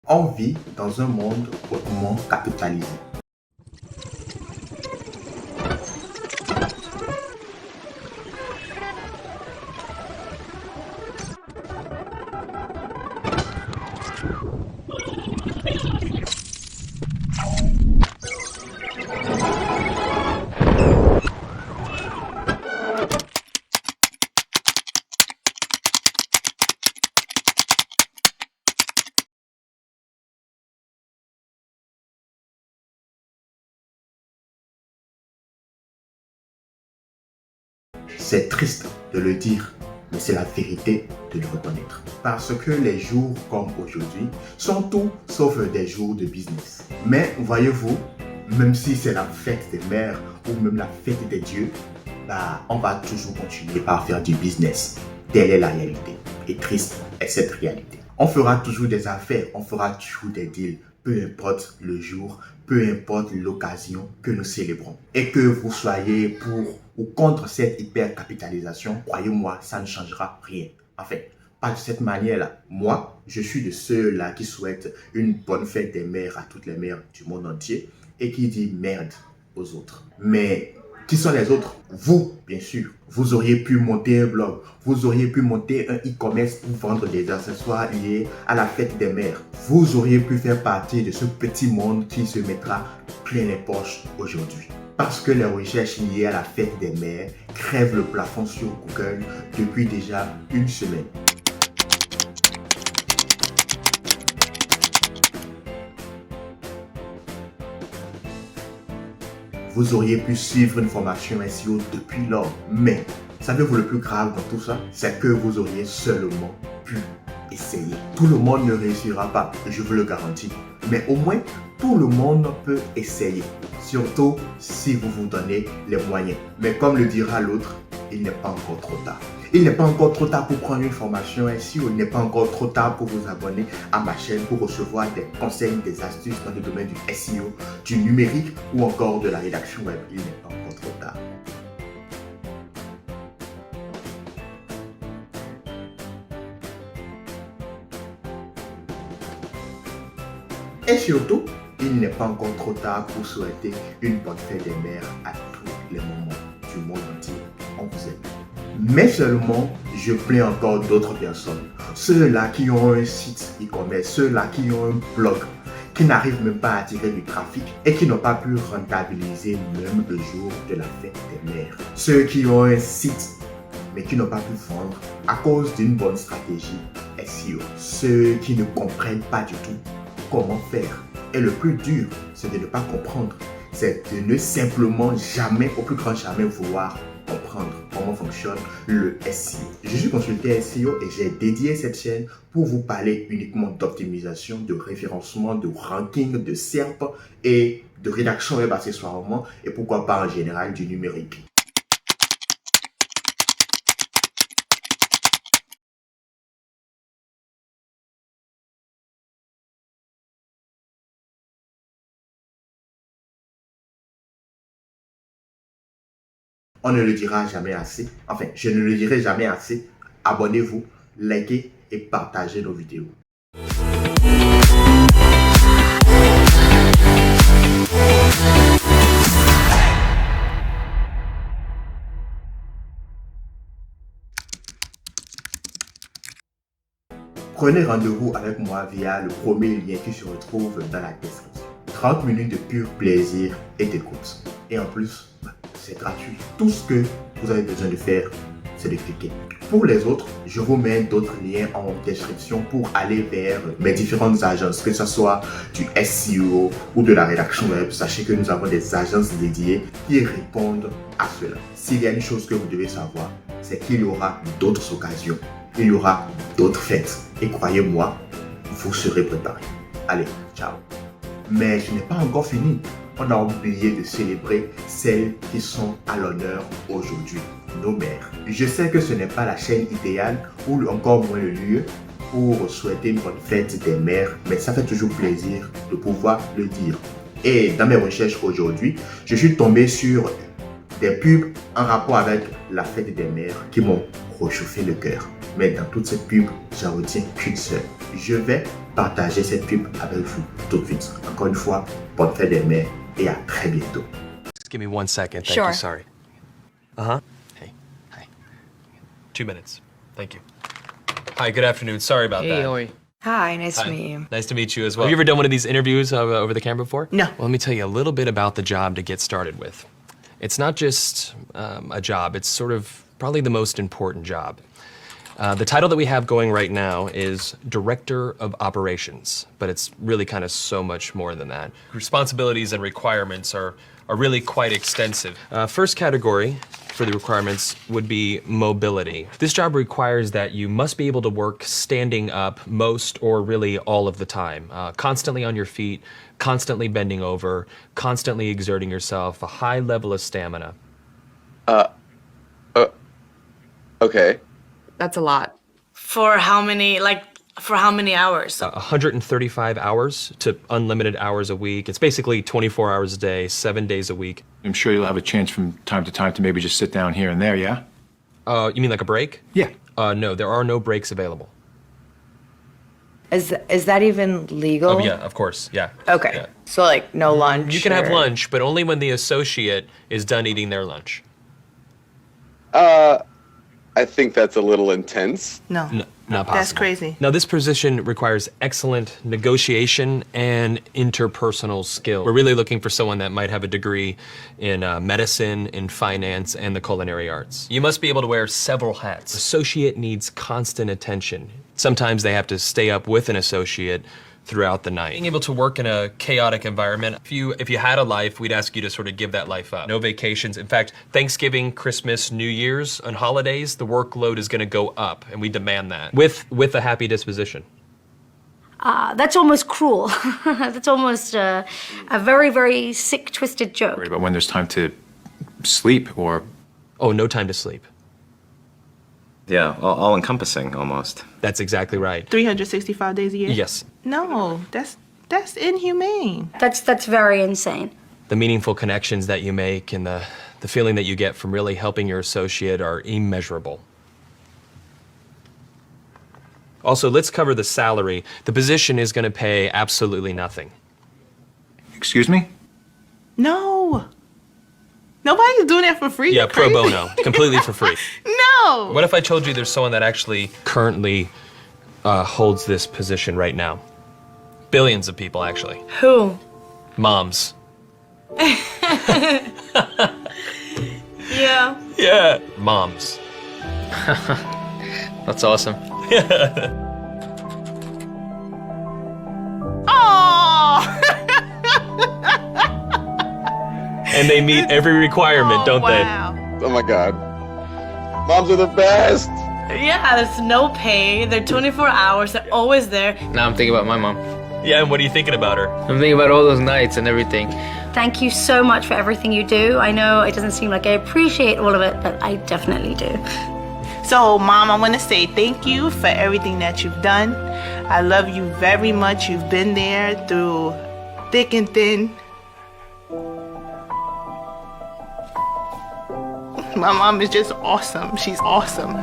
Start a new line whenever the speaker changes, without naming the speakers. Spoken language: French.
On vit dans un monde hautement capitalisé. C'est triste de le dire, mais c'est la vérité de le reconnaître. Parce que les jours comme aujourd'hui sont tout sauf des jours de business. Mais voyez-vous, même si c'est la fête des mères ou même la fête des dieux, on va toujours continuer par faire du business. Telle est la réalité. Et triste est cette réalité. On fera toujours des affaires, on fera toujours des deals, peu importe le jour, peu importe l'occasion que nous célébrons. Et que vous soyez pour ou contre cette hypercapitalisation, croyez-moi, ça ne changera rien. En fait, pas de cette manière-là. Moi, je suis de ceux-là qui souhaitent une bonne fête des mères à toutes les mères du monde entier et qui dit merde aux autres. Mais qui sont les autres? Vous, bien sûr. Vous auriez pu monter un blog, vous auriez pu monter un e-commerce pour vendre des accessoires liés à la fête des mères. Vous auriez pu faire partie de ce petit monde qui se mettra plein les poches aujourd'hui. Parce que les recherches liées à la fête des mères crèvent le plafond sur Google depuis déjà une semaine. Vous auriez pu suivre une formation SEO depuis lors. Mais, savez-vous le plus grave dans tout ça? C'est que vous auriez seulement pu essayer. Tout le monde ne réussira pas, je vous le garantis. Mais au moins, tout le monde peut essayer. Surtout si vous vous donnez les moyens. Mais comme le dira l'autre, il n'est pas encore trop tard. Il n'est pas encore trop tard pour prendre une formation SEO. Il n'est pas encore trop tard pour vous abonner à ma chaîne pour recevoir des conseils, des astuces dans le domaine du SEO, du numérique ou encore de la rédaction web. Il n'est pas encore trop tard. Et surtout, il n'est pas encore trop tard pour souhaiter une bonne fête des mères à tous les moments du monde entier. On vous aime. Mais seulement, je plains encore d'autres personnes. Ceux-là qui ont un site e-commerce, ceux-là qui ont un blog, qui n'arrivent même pas à attirer du trafic et qui n'ont pas pu rentabiliser même le jour de la fête des mères. Ceux qui ont un site mais qui n'ont pas pu vendre à cause d'une bonne stratégie SEO. Ceux qui ne comprennent pas du tout comment faire. Et le plus dur, c'est de ne pas comprendre. C'est de ne simplement jamais, au plus grand jamais, vouloir comprendre comment fonctionne le SEO. Je suis consultant SEO et j'ai dédié cette chaîne pour vous parler uniquement d'optimisation, de référencement, de ranking, de SERP et de rédaction web accessoirement et pourquoi pas en général du numérique. On ne le dira jamais assez. Enfin, je ne le dirai jamais assez. Abonnez-vous, likez et partagez nos vidéos. Prenez rendez-vous avec moi via le premier lien qui se retrouve dans la description. 30 minutes de pur plaisir et d'écoute. Et en plus, c'est gratuit. Tout ce que vous avez besoin de faire, c'est de cliquer. Pour les autres, je vous mets d'autres liens en description pour aller vers mes différentes agences, que ce soit du SEO ou de la rédaction web. Sachez que nous avons des agences dédiées qui répondent à cela. S'il y a une chose que vous devez savoir, c'est qu'il y aura d'autres occasions. Il y aura d'autres fêtes. Et croyez-moi, vous serez préparés. Allez, ciao. Mais ce n'est pas encore fini. On a oublié de célébrer celles qui sont à l'honneur aujourd'hui, nos mères. Je sais que ce n'est pas la chaîne idéale ou encore moins le lieu pour souhaiter une bonne fête des mères, mais ça fait toujours plaisir de pouvoir le dire. Et dans mes recherches aujourd'hui, je suis tombé sur des pubs en rapport avec la fête des mères qui m'ont réchauffé le cœur. Mais dans toute cette pub, j'en retiens qu'une seule. Je vais partager cette pub avec vous tout de suite. Encore une fois, bonne fête des mères et à très bientôt.
Just give me 1 second. Thank
Sure.
you. Sorry. Uh-huh. Hey. Hi. 2 minutes. Thank you. Hi, good afternoon. Sorry about that.
Hey, Oi.
Hi, nice to
Hi.
meet you.
Nice to meet you as well. Have you ever done one of these interviews over the camera before?
No.
Well, let me tell you a little bit about the job to get started with. It's not just a job, it's sort of probably the most important job. The title that we have going right now is Director of Operations, but it's really kind of so much more than that. Responsibilities and requirements are really quite extensive. First category for the requirements would be mobility. This job requires that you must be able to work standing up most or really all of the time, constantly on your feet, constantly bending over, constantly exerting yourself, a high level of stamina.
Okay.
That's a lot.
For how many hours?
135 hours to unlimited hours a week. It's basically 24 hours a day, 7 days a week.
I'm sure you'll have a chance from time to time to maybe just sit down here and there, yeah?
You mean like a break?
Yeah.
No, there are no breaks available.
Is that even legal?
Oh, yeah, of course, yeah.
Okay.
Yeah.
So like no lunch.
You can have
or-
lunch, but only when the associate is done eating their lunch.
I think that's a little intense.
No,
Not possible.
that's crazy.
Now, this position requires excellent negotiation and interpersonal skill. We're really looking for someone that might have a degree in medicine, in finance, and the culinary arts. You must be able to wear several hats. Associate needs constant attention. Sometimes they have to stay up with an associate throughout the night. Being able to work in a chaotic environment, if you had a life, we'd ask you to sort of give that life up. No vacations. In fact, Thanksgiving, Christmas, New Year's, and holidays, the workload is gonna go up, and we demand that. With a happy disposition.
That's almost cruel. That's almost a very, very sick, twisted joke.
Worried about when there's time to sleep or...
Oh, no time to sleep.
Yeah, all encompassing almost.
That's exactly right.
365 days a year?
Yes.
No, that's inhumane.
That's very insane.
The meaningful connections that you make and the feeling that you get from really helping your associate are immeasurable. Also, let's cover the salary. The position is going to pay absolutely nothing.
Excuse me?
No. Nobody's doing that for free.
Yeah,
You're
pro
crazy.
bono, completely for free.
No.
What if I told you there's someone that actually currently holds this position right now? Billions of people, actually.
Who?
Moms.
Yeah.
Yeah. Moms.
That's awesome.
Oh.
And they meet every requirement, don't
wow.
Oh my God. Moms are the best.
Yeah, there's no pay. They're 24 hours. They're always there.
Now I'm thinking about my mom.
they? Yeah, and what are you thinking about her?
I'm thinking about all those nights and everything.
Thank you so much for everything you do. I know it doesn't seem like I appreciate all of it, but I definitely do.
So, Mom, I want to say thank you for everything that you've done. I love you very much. You've been there through thick and thin. My mom is just awesome. She's awesome.